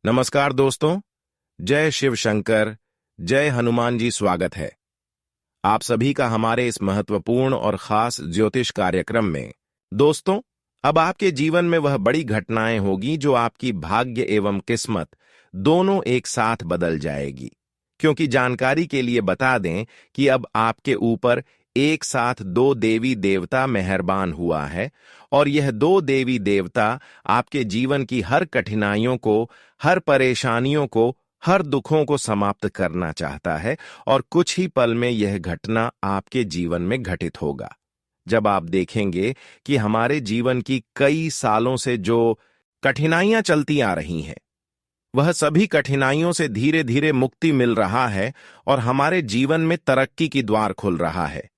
नमस्कार दोस्तों। जय शिव शंकर, जय हनुमान जी। स्वागत है आप सभी का हमारे इस महत्वपूर्ण और खास ज्योतिष कार्यक्रम में। दोस्तों, अब आपके जीवन में वह बड़ी घटनाएं होगी जो आपकी भाग्य एवं किस्मत दोनों एक साथ बदल जाएगी। क्योंकि जानकारी के लिए बता दें कि अब आपके ऊपर एक साथ दो देवी देवता मेहरबान हुआ है और यह दो देवी देवता आपके जीवन की हर कठिनाइयों को, हर परेशानियों को, हर दुखों को समाप्त करना चाहता है और कुछ ही पल में यह घटना आपके जीवन में घटित होगा। जब आप देखेंगे कि हमारे जीवन की कई सालों से जो कठिनाइयां चलती आ रही हैं, वह सभी कठिनाइयों से धीरे धीरे मुक्ति मिल रहा है और हमारे जीवन में तरक्की की द्वार खुल रहा है,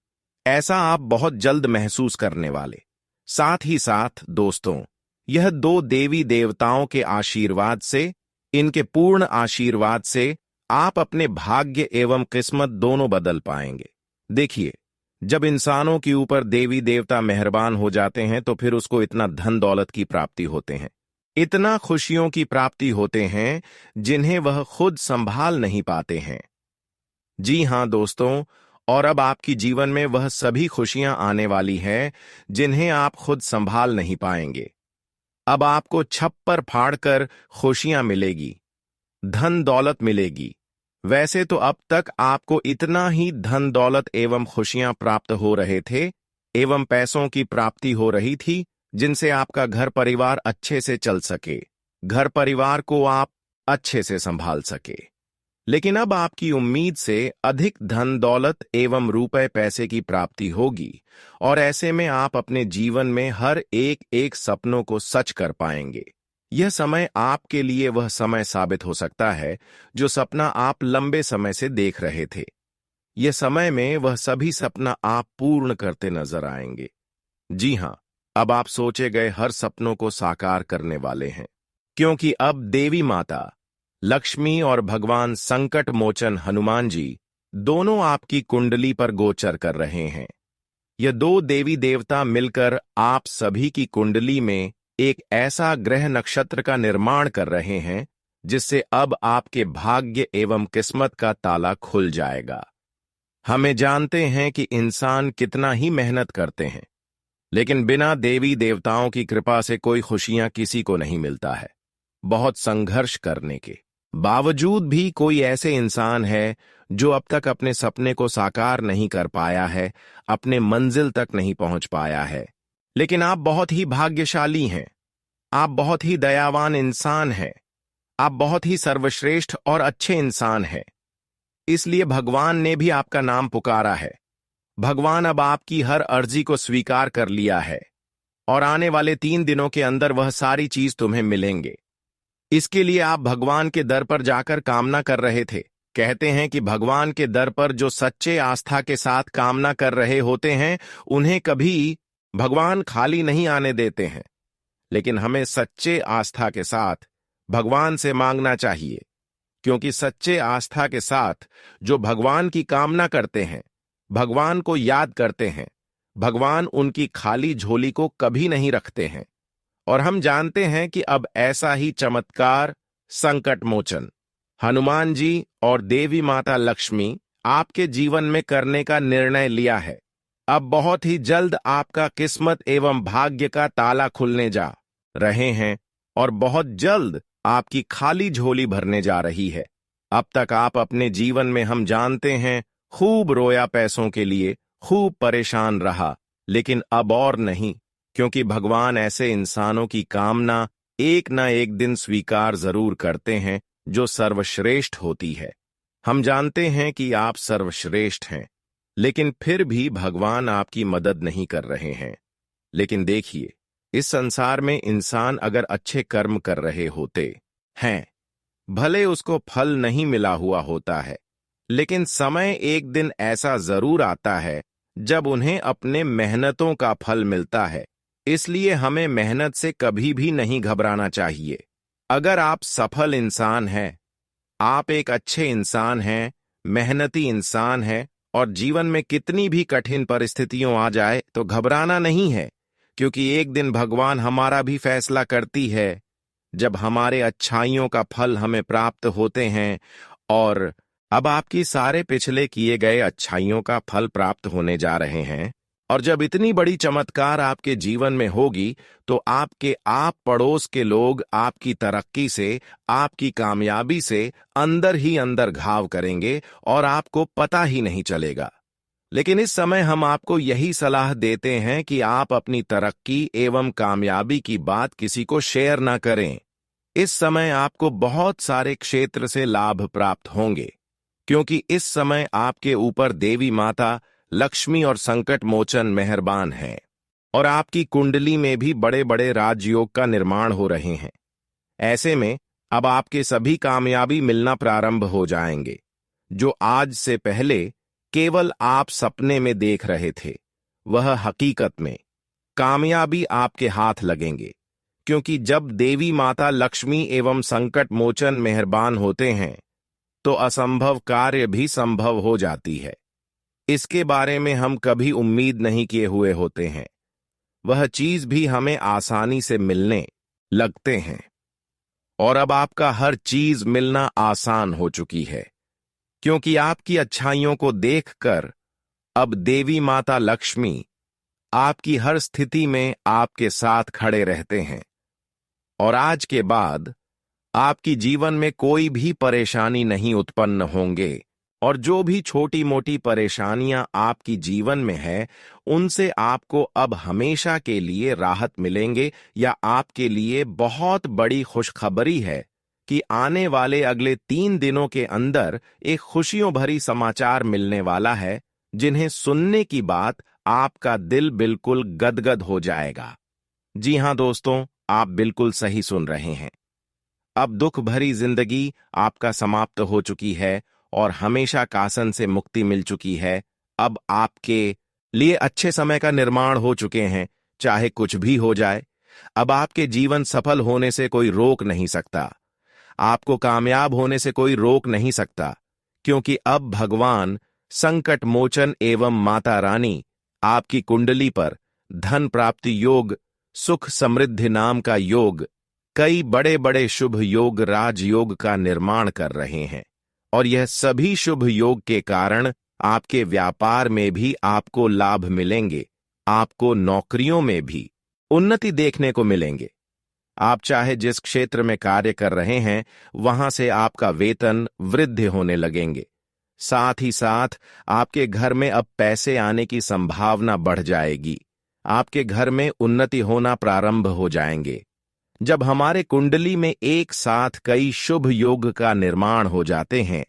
ऐसा आप बहुत जल्द महसूस करने वाले। साथ ही साथ दोस्तों, यह दो देवी देवताओं के आशीर्वाद से, इनके पूर्ण आशीर्वाद से आप अपने भाग्य एवं किस्मत दोनों बदल पाएंगे। देखिए, जब इंसानों के ऊपर देवी देवता मेहरबान हो जाते हैं तो फिर उसको इतना धन दौलत की प्राप्ति होते हैं, इतना खुशियों की प्राप्ति होते हैं जिन्हें वह खुद संभाल नहीं पाते हैं। जी हां दोस्तों, और अब आपकी जीवन में वह सभी खुशियां आने वाली हैं जिन्हें आप खुद संभाल नहीं पाएंगे। अब आपको छप्पर फाड़कर खुशियां मिलेगी, धन दौलत मिलेगी। वैसे तो अब तक आपको इतना ही धन दौलत एवं खुशियां प्राप्त हो रहे थे एवं पैसों की प्राप्ति हो रही थी जिनसे आपका घर परिवार अच्छे से चल सके, घर परिवार को आप अच्छे से संभाल सके। लेकिन अब आपकी उम्मीद से अधिक धन दौलत एवं रुपए पैसे की प्राप्ति होगी और ऐसे में आप अपने जीवन में हर एक एक सपनों को सच कर पाएंगे। यह समय आपके लिए वह समय साबित हो सकता है जो सपना आप लंबे समय से देख रहे थे। यह समय में वह सभी सपना आप पूर्ण करते नजर आएंगे। जी हां, अब आप सोचे गए हर सपनों को साकार करने वाले हैं, क्योंकि अब देवी माता लक्ष्मी और भगवान संकट मोचन हनुमान जी दोनों आपकी कुंडली पर गोचर कर रहे हैं। ये दो देवी देवता मिलकर आप सभी की कुंडली में एक ऐसा ग्रह नक्षत्र का निर्माण कर रहे हैं जिससे अब आपके भाग्य एवं किस्मत का ताला खुल जाएगा। हमें जानते हैं कि इंसान कितना ही मेहनत करते हैं, लेकिन बिना देवी देवताओं की कृपा से कोई खुशियां किसी को नहीं मिलता है। बहुत संघर्ष करने के बावजूद भी कोई ऐसे इंसान है जो अब तक अपने सपने को साकार नहीं कर पाया है, अपने मंजिल तक नहीं पहुंच पाया है। लेकिन आप बहुत ही भाग्यशाली हैं, आप बहुत ही दयावान इंसान हैं, आप बहुत ही सर्वश्रेष्ठ और अच्छे इंसान हैं। इसलिए भगवान ने भी आपका नाम पुकारा है। भगवान अब आपकी हर अर्जी को स्वीकार कर लिया है और आने वाले 3 दिनों के अंदर वह सारी चीज तुम्हें मिलेंगे। इसके लिए आप भगवान के दर पर जाकर कामना कर रहे थे। कहते हैं कि भगवान के दर पर जो सच्चे आस्था के साथ कामना कर रहे होते हैं उन्हें कभी भगवान खाली नहीं आने देते हैं। लेकिन हमें सच्चे आस्था के साथ भगवान से मांगना चाहिए, क्योंकि सच्चे आस्था के साथ जो भगवान की कामना करते हैं, भगवान को याद करते हैं, भगवान उनकी खाली झोली को कभी नहीं रखते हैं। और हम जानते हैं कि अब ऐसा ही चमत्कार संकट मोचन हनुमान जी और देवी माता लक्ष्मी आपके जीवन में करने का निर्णय लिया है। अब बहुत ही जल्द आपका किस्मत एवं भाग्य का ताला खुलने जा रहे हैं और बहुत जल्द आपकी खाली झोली भरने जा रही है। अब तक आप अपने जीवन में, हम जानते हैं, खूब रोया पैसों के लिए, खूब परेशान रहा, लेकिन अब और नहीं, क्योंकि भगवान ऐसे इंसानों की कामना एक न एक दिन स्वीकार जरूर करते हैं जो सर्वश्रेष्ठ होती है। हम जानते हैं कि आप सर्वश्रेष्ठ हैं, लेकिन फिर भी भगवान आपकी मदद नहीं कर रहे हैं। लेकिन देखिए, इस संसार में इंसान अगर अच्छे कर्म कर रहे होते हैं, भले उसको फल नहीं मिला हुआ होता है, लेकिन समय एक दिन ऐसा जरूर आता है जब उन्हें अपने मेहनतों का फल मिलता है। इसलिए हमें मेहनत से कभी भी नहीं घबराना चाहिए। अगर आप सफल इंसान हैं, आप एक अच्छे इंसान हैं, मेहनती इंसान हैं और जीवन में कितनी भी कठिन परिस्थितियों आ जाए तो घबराना नहीं है, क्योंकि एक दिन भगवान हमारा भी फैसला करती है जब हमारे अच्छाइयों का फल हमें प्राप्त होते हैं और अब आपकी सारे पिछले किए गए अच्छाइयों का फल प्राप्त होने जा रहे हैं, और जब इतनी बड़ी चमत्कार आपके जीवन में होगी तो आपके आप पड़ोस के लोग आपकी तरक्की से, आपकी कामयाबी से अंदर ही अंदर घाव करेंगे और आपको पता ही नहीं चलेगा। लेकिन इस समय हम आपको यही सलाह देते हैं कि आप अपनी तरक्की एवं कामयाबी की बात किसी को शेयर ना करें। इस समय आपको बहुत सारे क्षेत्र से लाभ प्राप्त होंगे, क्योंकि इस समय आपके ऊपर देवी माता लक्ष्मी और संकट मोचन मेहरबान है और आपकी कुंडली में भी बड़े बड़े राजयोग का निर्माण हो रहे हैं। ऐसे में अब आपके सभी कामयाबी मिलना प्रारंभ हो जाएंगे, जो आज से पहले केवल आप सपने में देख रहे थे, वह हकीकत में कामयाबी आपके हाथ लगेंगे। क्योंकि जब देवी माता लक्ष्मी एवं संकट मोचन मेहरबान होते हैं तो असंभव कार्य भी संभव हो जाती है। इसके बारे में हम कभी उम्मीद नहीं किए हुए होते हैं, वह चीज भी हमें आसानी से मिलने लगते हैं। और अब आपका हर चीज मिलना आसान हो चुकी है, क्योंकि आपकी अच्छाइयों को देखकर अब देवी माता लक्ष्मी आपकी हर स्थिति में आपके साथ खड़े रहते हैं। और आज के बाद आपकी जीवन में कोई भी परेशानी नहीं उत्पन्न होंगे, और जो भी छोटी मोटी परेशानियां आपकी जीवन में है उनसे आपको अब हमेशा के लिए राहत मिलेंगे। या आपके लिए बहुत बड़ी खुशखबरी है कि आने वाले अगले 3 दिनों के अंदर एक खुशियों भरी समाचार मिलने वाला है, जिन्हें सुनने की बात आपका दिल बिल्कुल गदगद हो जाएगा। जी हां दोस्तों, आप बिल्कुल सही सुन रहे हैं। अब दुख भरी जिंदगी आपका समाप्त हो चुकी है और हमेशा कासन से मुक्ति मिल चुकी है। अब आपके लिए अच्छे समय का निर्माण हो चुके हैं, चाहे कुछ भी हो जाए। अब आपके जीवन सफल होने से कोई रोक नहीं सकता, आपको कामयाब होने से कोई रोक नहीं सकता, क्योंकि अब भगवान संकट मोचन एवं माता रानी आपकी कुंडली पर धन प्राप्ति योग, सुख समृद्धि नाम का योग, कई बड़े बड़े शुभ योग, राजयोग का निर्माण कर रहे हैं। और यह सभी शुभ योग के कारण आपके व्यापार में भी आपको लाभ मिलेंगे, आपको नौकरियों में भी उन्नति देखने को मिलेंगे। आप चाहे जिस क्षेत्र में कार्य कर रहे हैं वहां से आपका वेतन वृद्धि होने लगेंगे। साथ ही साथ आपके घर में अब पैसे आने की संभावना बढ़ जाएगी, आपके घर में उन्नति होना प्रारंभ हो जाएंगे। जब हमारे कुंडली में एक साथ कई शुभ योग का निर्माण हो जाते हैं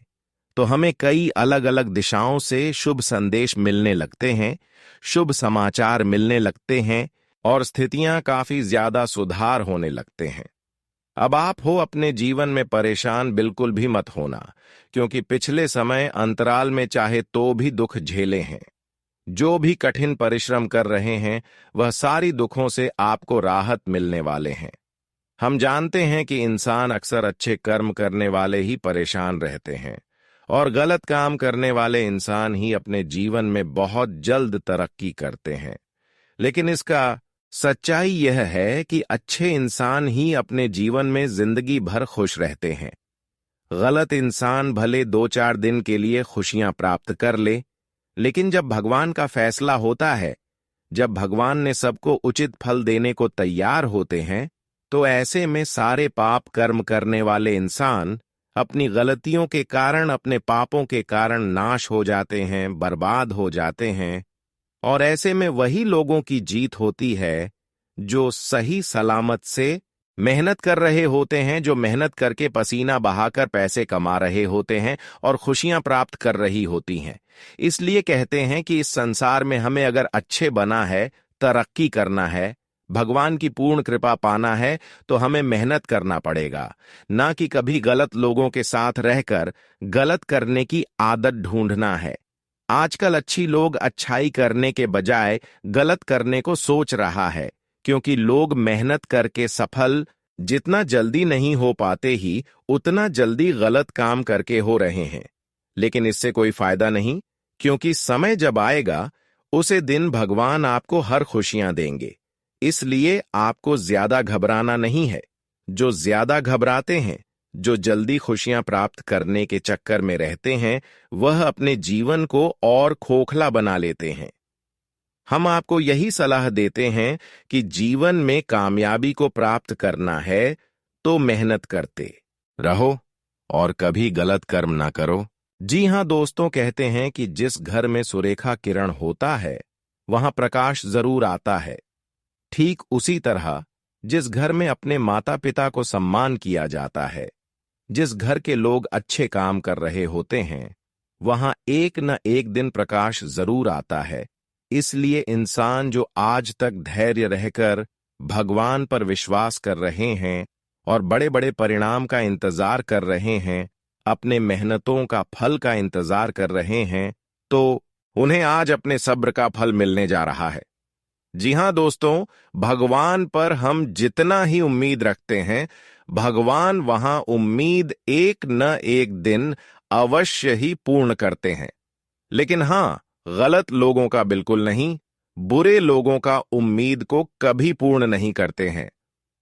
तो हमें कई अलग अलग दिशाओं से शुभ संदेश मिलने लगते हैं, शुभ समाचार मिलने लगते हैं और स्थितियां काफी ज्यादा सुधार होने लगते हैं। अब आप हो अपने जीवन में परेशान बिल्कुल भी मत होना, क्योंकि पिछले समय अंतराल में चाहे तो भी दुख झेले हैं। जो भी कठिन परिश्रम कर रहे हैं वह सारी दुखों से आपको राहत मिलने वाले हैं। हम जानते हैं कि इंसान अक्सर अच्छे कर्म करने वाले ही परेशान रहते हैं और गलत काम करने वाले इंसान ही अपने जीवन में बहुत जल्द तरक्की करते हैं। लेकिन इसका सच्चाई यह है कि अच्छे इंसान ही अपने जीवन में जिंदगी भर खुश रहते हैं। गलत इंसान भले 2-4 दिन के लिए खुशियां प्राप्त कर ले, लेकिन जब भगवान का फैसला होता है, जब भगवान ने सबको उचित फल देने को तैयार होते हैं, तो ऐसे में सारे पाप कर्म करने वाले इंसान अपनी गलतियों के कारण, अपने पापों के कारण नाश हो जाते हैं, बर्बाद हो जाते हैं। और ऐसे में वही लोगों की जीत होती है जो सही सलामत से मेहनत कर रहे होते हैं, जो मेहनत करके पसीना बहाकर पैसे कमा रहे होते हैं और खुशियां प्राप्त कर रही होती हैं। इसलिए कहते हैं कि इस संसार में हमें अगर अच्छे बना है, तरक्की करना है, भगवान की पूर्ण कृपा पाना है, तो हमें मेहनत करना पड़ेगा, ना कि कभी गलत लोगों के साथ रहकर गलत करने की आदत ढूंढना है। आजकल अच्छी लोग अच्छाई करने के बजाय गलत करने को सोच रहा है, क्योंकि लोग मेहनत करके सफल जितना जल्दी नहीं हो पाते ही उतना जल्दी गलत काम करके हो रहे हैं। लेकिन इससे कोई फायदा नहीं, क्योंकि समय जब आएगा उसे दिन भगवान आपको हर खुशियां देंगे। इसलिए आपको ज्यादा घबराना नहीं है। जो ज्यादा घबराते हैं, जो जल्दी खुशियां प्राप्त करने के चक्कर में रहते हैं, वह अपने जीवन को और खोखला बना लेते हैं। हम आपको यही सलाह देते हैं कि जीवन में कामयाबी को प्राप्त करना है तो मेहनत करते रहो और कभी गलत कर्म ना करो। जी हां दोस्तों, कहते हैं कि जिस घर में सुरेखा किरण होता है वहां प्रकाश जरूर आता है। ठीक उसी तरह जिस घर में अपने माता पिता को सम्मान किया जाता है, जिस घर के लोग अच्छे काम कर रहे होते हैं, वहां एक न एक दिन प्रकाश जरूर आता है। इसलिए इंसान जो आज तक धैर्य रहकर भगवान पर विश्वास कर रहे हैं और बड़े बड़े परिणाम का इंतजार कर रहे हैं, अपने मेहनतों का फल का इंतजार कर रहे हैं, तो उन्हें आज अपने सब्र का फल मिलने जा रहा है। जी हां दोस्तों, भगवान पर हम जितना ही उम्मीद रखते हैं, भगवान वहां उम्मीद एक न एक दिन अवश्य ही पूर्ण करते हैं। लेकिन हां, गलत लोगों का बिल्कुल नहीं, बुरे लोगों का उम्मीद को कभी पूर्ण नहीं करते हैं।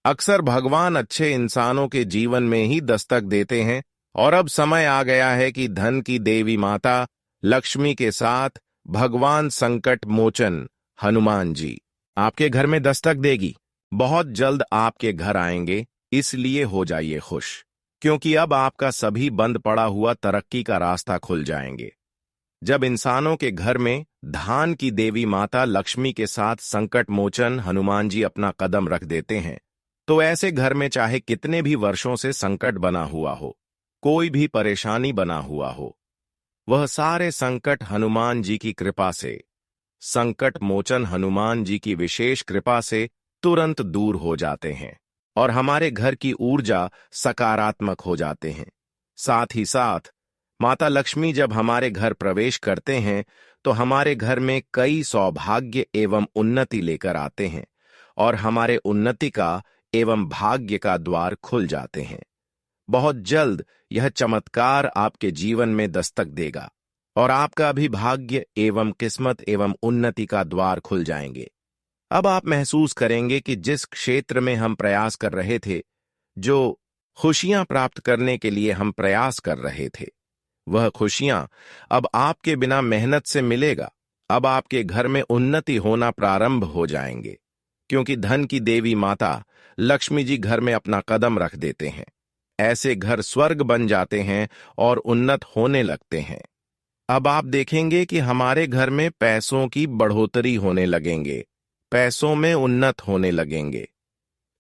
अक्सर भगवान अच्छे इंसानों के जीवन में ही दस्तक देते हैं और अब समय आ गया है कि धन की देवी माता लक्ष्मी के साथ भगवान संकट मोचन हनुमान जी आपके घर में दस्तक देगी। बहुत जल्द आपके घर आएंगे, इसलिए हो जाइए खुश, क्योंकि अब आपका सभी बंद पड़ा हुआ तरक्की का रास्ता खुल जाएंगे। जब इंसानों के घर में धान की देवी माता लक्ष्मी के साथ संकट मोचन हनुमान जी अपना कदम रख देते हैं, तो ऐसे घर में चाहे कितने भी वर्षों से संकट बना हुआ हो, कोई भी परेशानी बना हुआ हो, वह सारे संकट हनुमान जी की कृपा से, संकट मोचन हनुमान जी की विशेष कृपा से तुरंत दूर हो जाते हैं और हमारे घर की ऊर्जा सकारात्मक हो जाते हैं। साथ ही साथ माता लक्ष्मी जब हमारे घर प्रवेश करते हैं तो हमारे घर में कई सौभाग्य एवं उन्नति लेकर आते हैं और हमारे उन्नति का एवं भाग्य का द्वार खुल जाते हैं। बहुत जल्द यह चमत्कार आपके जीवन में दस्तक देगा और आपका भी भाग्य एवं किस्मत एवं उन्नति का द्वार खुल जाएंगे। अब आप महसूस करेंगे कि जिस क्षेत्र में हम प्रयास कर रहे थे, जो खुशियां प्राप्त करने के लिए हम प्रयास कर रहे थे, वह खुशियां अब आपके बिना मेहनत से मिलेगा। अब आपके घर में उन्नति होना प्रारंभ हो जाएंगे, क्योंकि धन की देवी माता लक्ष्मी जी घर में अपना कदम रख देते हैं। ऐसे घर स्वर्ग बन जाते हैं और उन्नत होने लगते हैं। अब आप देखेंगे कि हमारे घर में पैसों की बढ़ोतरी होने लगेंगे, पैसों में उन्नत होने लगेंगे।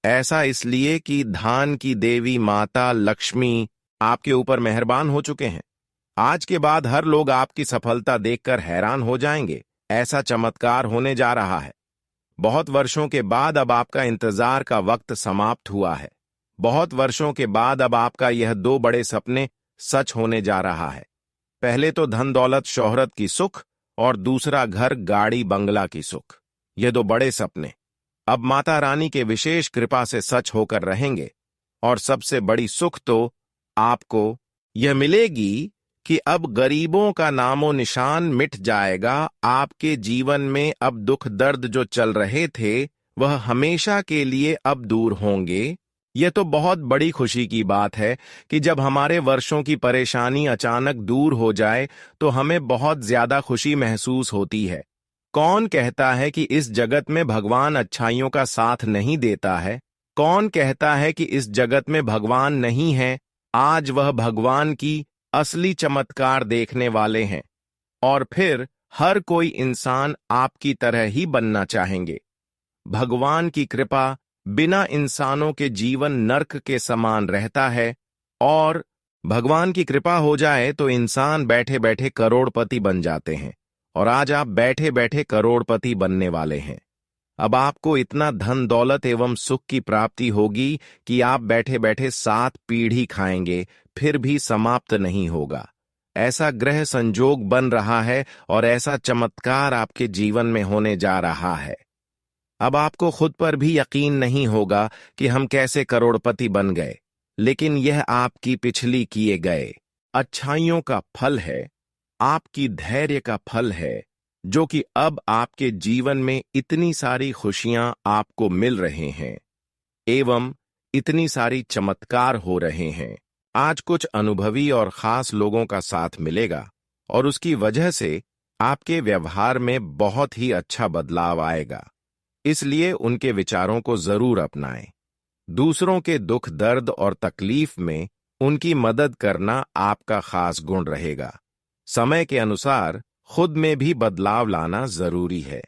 ऐसा इसलिए कि धान की देवी माता लक्ष्मी आपके ऊपर मेहरबान हो चुके हैं। आज के बाद हर लोग आपकी सफलता देखकर हैरान हो जाएंगे। ऐसा चमत्कार होने जा रहा है। बहुत वर्षों के बाद अब आपका इंतजार का वक्त समाप्त हुआ है। बहुत वर्षों के बाद अब आपका यह दो बड़े सपने सच होने जा रहा है। पहले तो धन दौलत शोहरत की सुख और दूसरा घर गाड़ी बंगला की सुख। ये दो बड़े सपने अब माता रानी के विशेष कृपा से सच होकर रहेंगे। और सबसे बड़ी सुख तो आपको यह मिलेगी कि अब गरीबों का नामो निशान मिट जाएगा। आपके जीवन में अब दुख दर्द जो चल रहे थे वह हमेशा के लिए अब दूर होंगे। यह तो बहुत बड़ी खुशी की बात है कि जब हमारे वर्षों की परेशानी अचानक दूर हो जाए तो हमें बहुत ज्यादा खुशी महसूस होती है। कौन कहता है कि इस जगत में भगवान अच्छाइयों का साथ नहीं देता है? कौन कहता है कि इस जगत में भगवान नहीं है? आज वह भगवान की असली चमत्कार देखने वाले हैं और फिर हर कोई इंसान आपकी तरह ही बनना चाहेंगे। भगवान की कृपा बिना इंसानों के जीवन नर्क के समान रहता है और भगवान की कृपा हो जाए तो इंसान बैठे बैठे करोड़पति बन जाते हैं। और आज आप बैठे बैठे करोड़पति बनने वाले हैं। अब आपको इतना धन दौलत एवं सुख की प्राप्ति होगी कि आप बैठे बैठे 7 पीढ़ी खाएंगे, फिर भी समाप्त नहीं होगा। ऐसा ग्रह संजोग बन रहा है और ऐसा चमत्कार आपके जीवन में होने जा रहा है। अब आपको खुद पर भी यकीन नहीं होगा कि हम कैसे करोड़पति बन गए, लेकिन यह आपकी पिछली किए गए अच्छाइयों का फल है, आपकी धैर्य का फल है, जो कि अब आपके जीवन में इतनी सारी खुशियां आपको मिल रहे हैं। एवं इतनी सारी चमत्कार हो रहे हैं। आज कुछ अनुभवी और खास लोगों का साथ मिलेगा और उसकी वजह से आपके व्यवहार में बहुत ही अच्छा बदलाव आएगा। इसलिए उनके विचारों को जरूर अपनाएं। दूसरों के दुख दर्द और तकलीफ में उनकी मदद करना आपका खास गुण रहेगा। समय के अनुसार खुद में भी बदलाव लाना जरूरी है।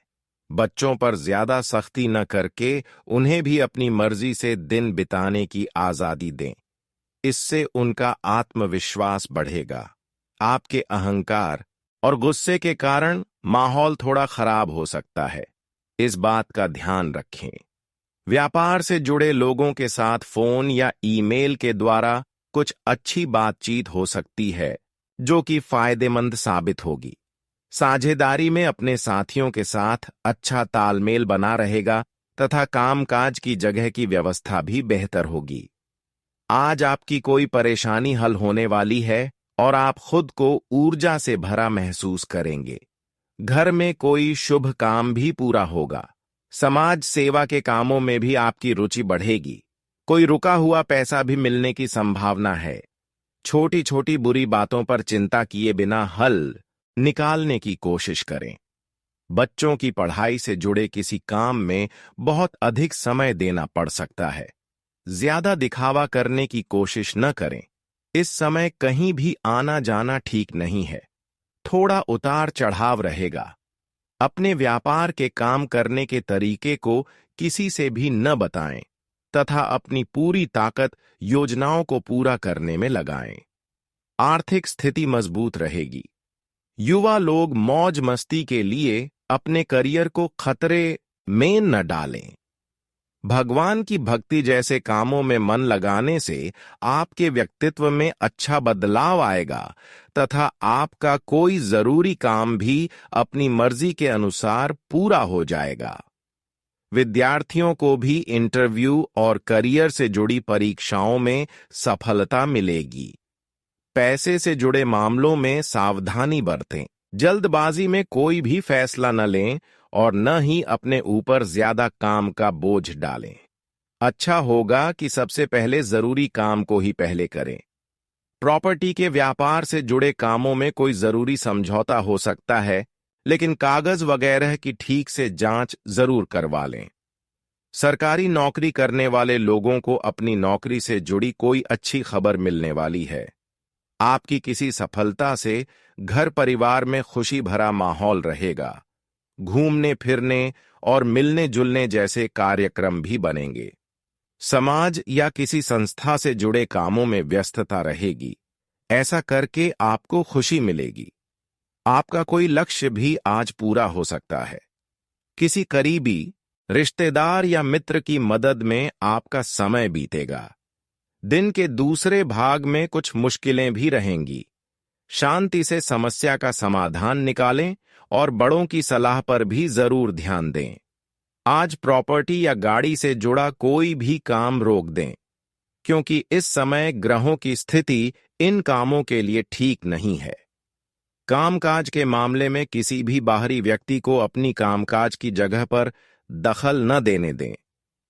बच्चों पर ज्यादा सख्ती न करके उन्हें भी अपनी मर्जी से दिन बिताने की आजादी दें। इससे उनका आत्मविश्वास बढ़ेगा। आपके अहंकार और गुस्से के कारण माहौल थोड़ा खराब हो सकता है, इस बात का ध्यान रखें। व्यापार से जुड़े लोगों के साथ फोन या ईमेल के द्वारा कुछ अच्छी बातचीत हो सकती है जो कि फायदेमंद साबित होगी। साझेदारी में अपने साथियों के साथ अच्छा तालमेल बना रहेगा तथा कामकाज की जगह की व्यवस्था भी बेहतर होगी। आज आपकी कोई परेशानी हल होने वाली है और आप खुद को ऊर्जा से भरा महसूस करेंगे। घर में कोई शुभ काम भी पूरा होगा। समाज सेवा के कामों में भी आपकी रुचि बढ़ेगी। कोई रुका हुआ पैसा भी मिलने की संभावना है। छोटी छोटी बुरी बातों पर चिंता किए बिना हल निकालने की कोशिश करें। बच्चों की पढ़ाई से जुड़े किसी काम में बहुत अधिक समय देना पड़ सकता है। ज्यादा दिखावा करने की कोशिश न करें। इस समय कहीं भी आना जाना ठीक नहीं है। थोड़ा उतार चढ़ाव रहेगा। अपने व्यापार के काम करने के तरीके को किसी से भी न बताएं तथा अपनी पूरी ताकत योजनाओं को पूरा करने में लगाएं। आर्थिक स्थिति मजबूत रहेगी। युवा लोग मौज मस्ती के लिए अपने करियर को खतरे में न डालें। भगवान की भक्ति जैसे कामों में मन लगाने से आपके व्यक्तित्व में अच्छा बदलाव आएगा तथा आपका कोई जरूरी काम भी अपनी मर्जी के अनुसार पूरा हो जाएगा। विद्यार्थियों को भी इंटरव्यू और करियर से जुड़ी परीक्षाओं में सफलता मिलेगी। पैसे से जुड़े मामलों में सावधानी बरतें। जल्दबाजी में कोई भी फैसला न लें और न ही अपने ऊपर ज्यादा काम का बोझ डालें। अच्छा होगा कि सबसे पहले जरूरी काम को ही पहले करें। प्रॉपर्टी के व्यापार से जुड़े कामों में कोई जरूरी समझौता हो सकता है, लेकिन कागज वगैरह की ठीक से जांच जरूर करवा लें। सरकारी नौकरी करने वाले लोगों को अपनी नौकरी से जुड़ी कोई अच्छी खबर मिलने वाली है। आपकी किसी सफलता से घर परिवार में खुशी भरा माहौल रहेगा। घूमने फिरने और मिलने जुलने जैसे कार्यक्रम भी बनेंगे। समाज या किसी संस्था से जुड़े कामों में व्यस्तता रहेगी। ऐसा करके आपको खुशी मिलेगी। आपका कोई लक्ष्य भी आज पूरा हो सकता है। किसी करीबी रिश्तेदार या मित्र की मदद में आपका समय बीतेगा। दिन के दूसरे भाग में कुछ मुश्किलें भी रहेंगी। शांति से समस्या का समाधान निकालें और बड़ों की सलाह पर भी जरूर ध्यान दें। आज प्रॉपर्टी या गाड़ी से जुड़ा कोई भी काम रोक दें, क्योंकि इस समय ग्रहों की स्थिति इन कामों के लिए ठीक नहीं है। कामकाज के मामले में किसी भी बाहरी व्यक्ति को अपनी कामकाज की जगह पर दखल न देने दें।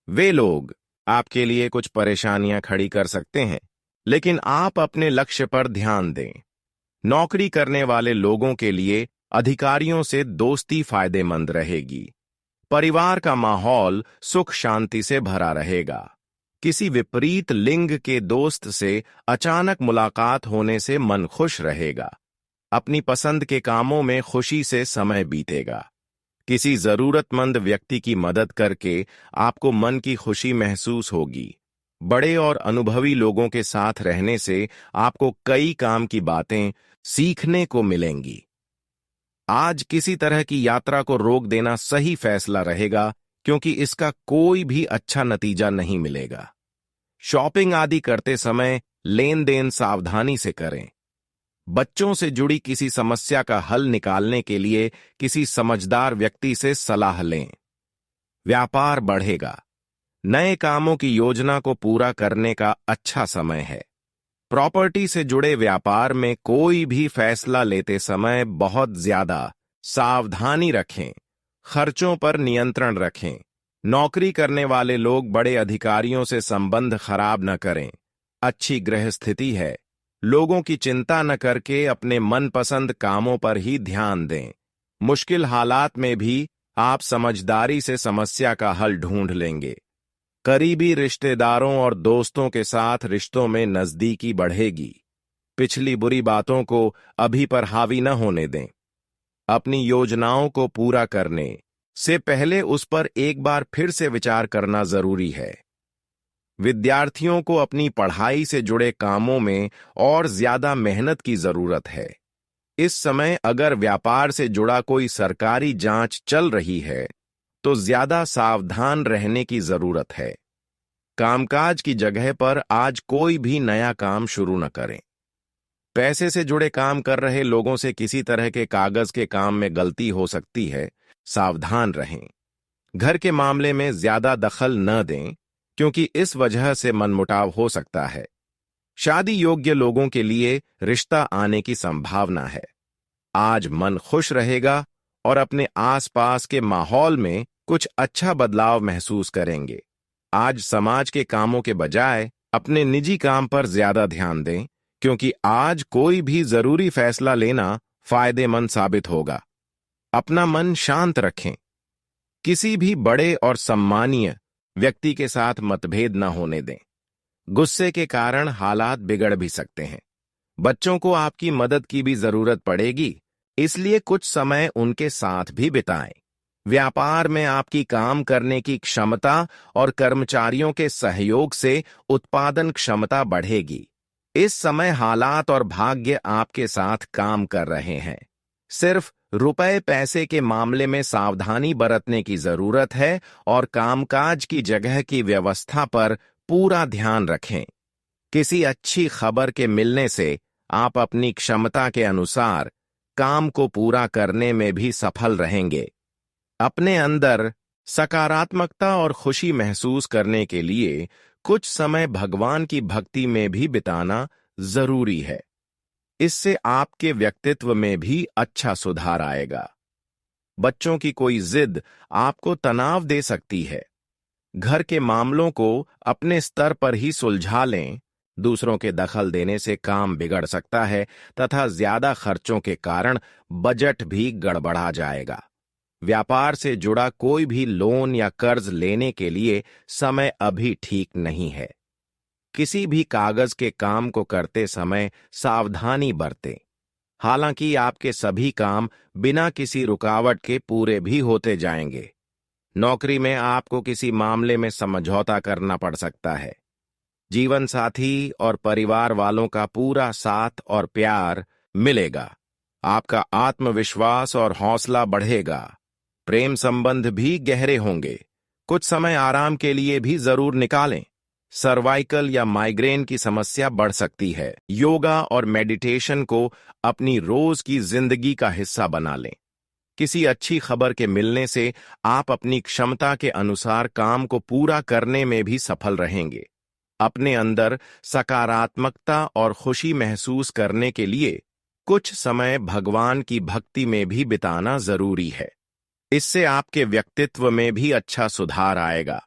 वे लोग आपके लिए कुछ परेशानियां खड़ी कर सकते हैं, लेकिन आप अपने लक्ष्य पर ध्यान दें। नौकरी करने वाले लोगों के लिए अधिकारियों से दोस्ती फायदेमंद रहेगी। परिवार का माहौल सुख शांति से भरा रहेगा। किसी विपरीत लिंग के दोस्त से अचानक मुलाकात होने से मन खुश रहेगा। अपनी पसंद के कामों में खुशी से समय बीतेगा। किसी जरूरतमंद व्यक्ति की मदद करके आपको मन की खुशी महसूस होगी। बड़े और अनुभवी लोगों के साथ रहने से आपको कई काम की बातें सीखने को मिलेंगी। आज किसी तरह की यात्रा को रोक देना सही फैसला रहेगा, क्योंकि इसका कोई भी अच्छा नतीजा नहीं मिलेगा। शॉपिंग आदि करते समय लेन देन सावधानी से करें। बच्चों से जुड़ी किसी समस्या का हल निकालने के लिए किसी समझदार व्यक्ति से सलाह लें। व्यापार बढ़ेगा। नए कामों की योजना को पूरा करने का अच्छा समय है। प्रॉपर्टी से जुड़े व्यापार में कोई भी फैसला लेते समय बहुत ज्यादा सावधानी रखें। खर्चों पर नियंत्रण रखें। नौकरी करने वाले लोग बड़े अधिकारियों से संबंध खराब न करें। अच्छी गृह स्थिति है। लोगों की चिंता न करके अपने मनपसंद कामों पर ही ध्यान दें। मुश्किल हालात में भी आप समझदारी से समस्या का हल ढूंढ लेंगे। करीबी रिश्तेदारों और दोस्तों के साथ रिश्तों में नजदीकी बढ़ेगी। पिछली बुरी बातों को अभी पर हावी न होने दें। अपनी योजनाओं को पूरा करने से पहले उस पर एक बार फिर से विचार करना जरूरी है। विद्यार्थियों को अपनी पढ़ाई से जुड़े कामों में और ज्यादा मेहनत की जरूरत है। इस समय अगर व्यापार से जुड़ा कोई सरकारी जांच चल रही है तो ज्यादा सावधान रहने की जरूरत है। कामकाज की जगह पर आज कोई भी नया काम शुरू न करें। पैसे से जुड़े काम कर रहे लोगों से किसी तरह के कागज के काम में गलती हो सकती है, सावधान रहें। घर के मामले में ज्यादा दखल न दें क्योंकि इस वजह से मनमुटाव हो सकता है। शादी योग्य लोगों के लिए रिश्ता आने की संभावना है। आज मन खुश रहेगा और अपने आसपास के माहौल में कुछ अच्छा बदलाव महसूस करेंगे। आज समाज के कामों के बजाय अपने निजी काम पर ज्यादा ध्यान दें क्योंकि आज कोई भी जरूरी फैसला लेना फायदेमंद साबित होगा। अपना मन शांत रखें। किसी भी बड़े और सम्मानीय व्यक्ति के साथ मतभेद न होने दें। गुस्से के कारण हालात बिगड़ भी सकते हैं। बच्चों को आपकी मदद की भी जरूरत पड़ेगी, इसलिए कुछ समय उनके साथ भी बिताएं। व्यापार में आपकी काम करने की क्षमता और कर्मचारियों के सहयोग से उत्पादन क्षमता बढ़ेगी। इस समय हालात और भाग्य आपके साथ काम कर रहे हैं। सिर्फ रुपए पैसे के मामले में सावधानी बरतने की जरूरत है और कामकाज की जगह की व्यवस्था पर पूरा ध्यान रखें। किसी अच्छी खबर के मिलने से आप अपनी क्षमता के अनुसार काम को पूरा करने में भी सफल रहेंगे। अपने अंदर सकारात्मकता और खुशी महसूस करने के लिए कुछ समय भगवान की भक्ति में भी बिताना जरूरी है। इससे आपके व्यक्तित्व में भी अच्छा सुधार आएगा। बच्चों की कोई जिद आपको तनाव दे सकती है। घर के मामलों को अपने स्तर पर ही सुलझा लें। दूसरों के दखल देने से काम बिगड़ सकता है तथा ज्यादा खर्चों के कारण बजट भी गड़बड़ा जाएगा। व्यापार से जुड़ा कोई भी लोन या कर्ज लेने के लिए समय अभी ठीक नहीं है। किसी भी कागज के काम को करते समय सावधानी बरतें। हालांकि आपके सभी काम बिना किसी रुकावट के पूरे भी होते जाएंगे। नौकरी में आपको किसी मामले में समझौता करना पड़ सकता है। जीवन साथी और परिवार वालों का पूरा साथ और प्यार मिलेगा। आपका आत्मविश्वास और हौसला बढ़ेगा। प्रेम संबंध भी गहरे होंगे। कुछ समय आराम के लिए भी जरूर निकालें। सर्वाइकल या माइग्रेन की समस्या बढ़ सकती है। योगा और मेडिटेशन को अपनी रोज की जिंदगी का हिस्सा बना लें। किसी अच्छी खबर के मिलने से आप अपनी क्षमता के अनुसार काम को पूरा करने में भी सफल रहेंगे। अपने अंदर सकारात्मकता और खुशी महसूस करने के लिए कुछ समय भगवान की भक्ति में भी बिताना जरूरी है। इससे आपके व्यक्तित्व में भी अच्छा सुधार आएगा।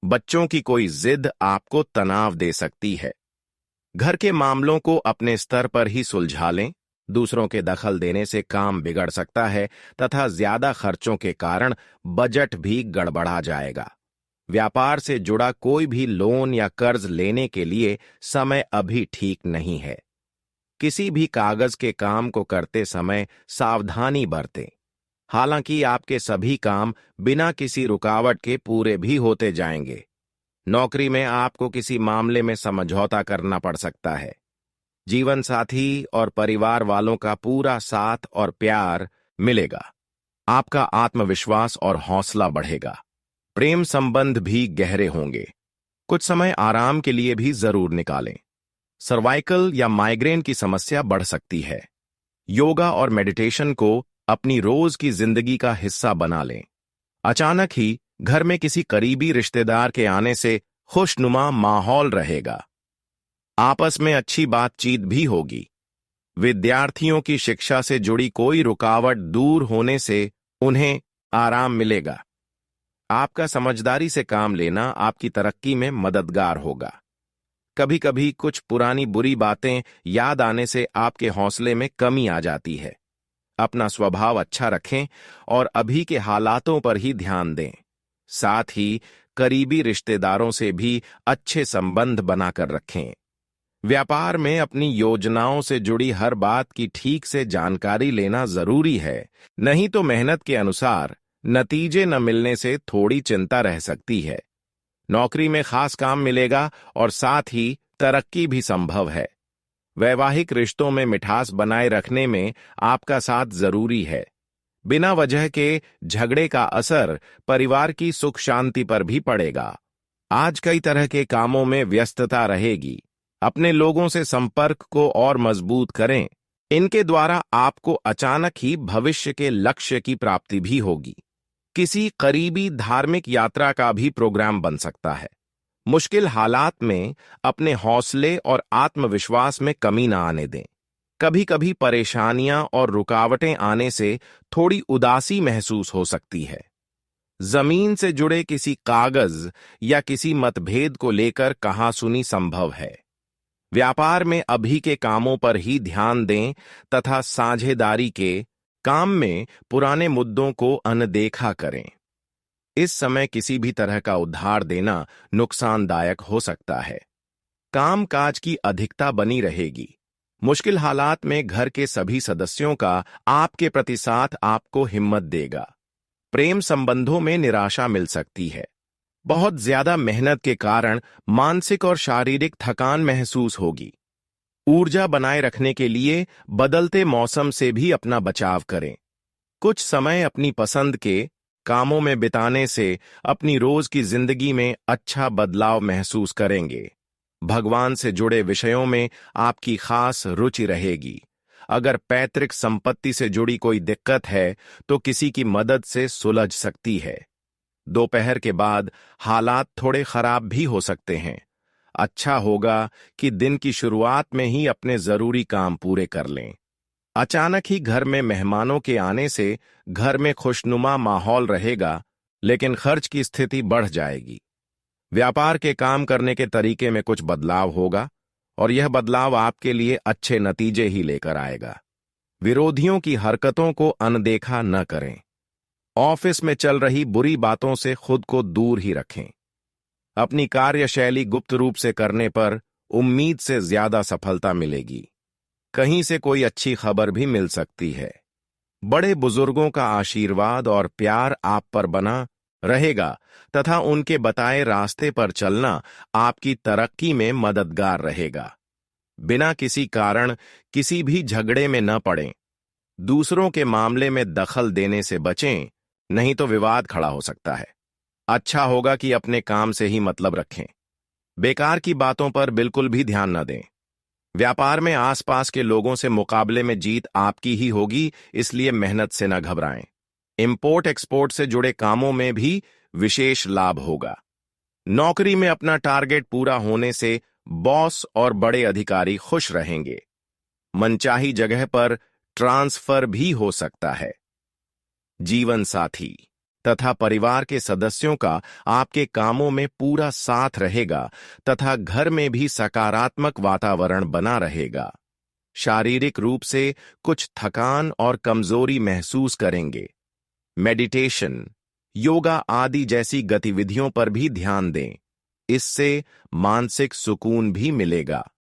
बच्चों की कोई जिद आपको तनाव दे सकती है। घर के मामलों को अपने स्तर पर ही सुलझा लें। दूसरों के दखल देने से काम बिगड़ सकता है तथा ज्यादा खर्चों के कारण बजट भी गड़बड़ा जाएगा। व्यापार से जुड़ा कोई भी लोन या कर्ज लेने के लिए समय अभी ठीक नहीं है। किसी भी कागज के काम को करते समय सावधानी बरतें। हालांकि आपके सभी काम बिना किसी रुकावट के पूरे भी होते जाएंगे। नौकरी में आपको किसी मामले में समझौता करना पड़ सकता है। जीवन साथी और परिवार वालों का पूरा साथ और प्यार मिलेगा। आपका आत्मविश्वास और हौसला बढ़ेगा। प्रेम संबंध भी गहरे होंगे। कुछ समय आराम के लिए भी जरूर निकालें। सर्वाइकल या माइग्रेन की समस्या बढ़ सकती है। योगा और मेडिटेशन को अपनी रोज की जिंदगी का हिस्सा बना लें। अचानक ही घर में किसी करीबी रिश्तेदार के आने से खुशनुमा माहौल रहेगा। आपस में अच्छी बातचीत भी होगी। विद्यार्थियों की शिक्षा से जुड़ी कोई रुकावट दूर होने से उन्हें आराम मिलेगा। आपका समझदारी से काम लेना आपकी तरक्की में मददगार होगा। कभी कभी कुछ पुरानी बुरी बातें याद आने से आपके हौसले में कमी आ जाती है। अपना स्वभाव अच्छा रखें और अभी के हालातों पर ही ध्यान दें। साथ ही करीबी रिश्तेदारों से भी अच्छे संबंध बनाकर रखें। व्यापार में अपनी योजनाओं से जुड़ी हर बात की ठीक से जानकारी लेना जरूरी है, नहीं तो मेहनत के अनुसार नतीजे न मिलने से थोड़ी चिंता रह सकती है। नौकरी में खास काम मिलेगा और साथ ही तरक्की भी संभव है। वैवाहिक रिश्तों में मिठास बनाए रखने में आपका साथ जरूरी है। बिना वजह के झगड़े का असर परिवार की सुख शांति पर भी पड़ेगा। आज कई तरह के कामों में व्यस्तता रहेगी। अपने लोगों से संपर्क को और मजबूत करें। इनके द्वारा आपको अचानक ही भविष्य के लक्ष्य की प्राप्ति भी होगी। किसी करीबी धार्मिक यात्रा का भी प्रोग्राम बन सकता है। मुश्किल हालात में अपने हौसले और आत्मविश्वास में कमी न आने दें। कभी कभी परेशानियां और रुकावटें आने से थोड़ी उदासी महसूस हो सकती है। जमीन से जुड़े किसी कागज या किसी मतभेद को लेकर कहासुनी संभव है। व्यापार में अभी के कामों पर ही ध्यान दें तथा साझेदारी के काम में पुराने मुद्दों को अनदेखा करें। इस समय किसी भी तरह का उधार देना नुकसानदायक हो सकता है। कामकाज की अधिकता बनी रहेगी। मुश्किल हालात में घर के सभी सदस्यों का आपके प्रति साथ आपको हिम्मत देगा। प्रेम संबंधों में निराशा मिल सकती है। बहुत ज्यादा मेहनत के कारण मानसिक और शारीरिक थकान महसूस होगी। ऊर्जा बनाए रखने के लिए बदलते मौसम से भी अपना बचाव करें। कुछ समय अपनी पसंद के कामों में बिताने से अपनी रोज की जिंदगी में अच्छा बदलाव महसूस करेंगे। भगवान से जुड़े विषयों में आपकी खास रुचि रहेगी। अगर पैतृक संपत्ति से जुड़ी कोई दिक्कत है तो किसी की मदद से सुलझ सकती है। दोपहर के बाद हालात थोड़े खराब भी हो सकते हैं। अच्छा होगा कि दिन की शुरुआत में ही अपने जरूरी काम पूरे कर लें। अचानक ही घर में मेहमानों के आने से घर में खुशनुमा माहौल रहेगा, लेकिन खर्च की स्थिति बढ़ जाएगी। व्यापार के काम करने के तरीके में कुछ बदलाव होगा और यह बदलाव आपके लिए अच्छे नतीजे ही लेकर आएगा। विरोधियों की हरकतों को अनदेखा न करें। ऑफिस में चल रही बुरी बातों से खुद को दूर ही रखें। अपनी कार्यशैली गुप्त रूप से करने पर उम्मीद से ज्यादा सफलता मिलेगी। कहीं से कोई अच्छी खबर भी मिल सकती है। बड़े बुजुर्गों का आशीर्वाद और प्यार आप पर बना रहेगा तथा उनके बताए रास्ते पर चलना आपकी तरक्की में मददगार रहेगा। बिना किसी कारण किसी भी झगड़े में न पड़ें। दूसरों के मामले में दखल देने से बचें, नहीं तो विवाद खड़ा हो सकता है। अच्छा होगा कि अपने काम से ही मतलब रखें। बेकार की बातों पर बिल्कुल भी ध्यान न दें। व्यापार में आसपास के लोगों से मुकाबले में जीत आपकी ही होगी, इसलिए मेहनत से न घबराएं। इंपोर्ट एक्सपोर्ट से जुड़े कामों में भी विशेष लाभ होगा। नौकरी में अपना टारगेट पूरा होने से बॉस और बड़े अधिकारी खुश रहेंगे। मनचाही जगह पर ट्रांसफर भी हो सकता है। जीवन साथी तथा परिवार के सदस्यों का आपके कामों में पूरा साथ रहेगा तथा घर में भी सकारात्मक वातावरण बना रहेगा। शारीरिक रूप से कुछ थकान और कमजोरी महसूस करेंगे। मेडिटेशन, योगा आदि जैसी गतिविधियों पर भी ध्यान दें। इससे मानसिक सुकून भी मिलेगा।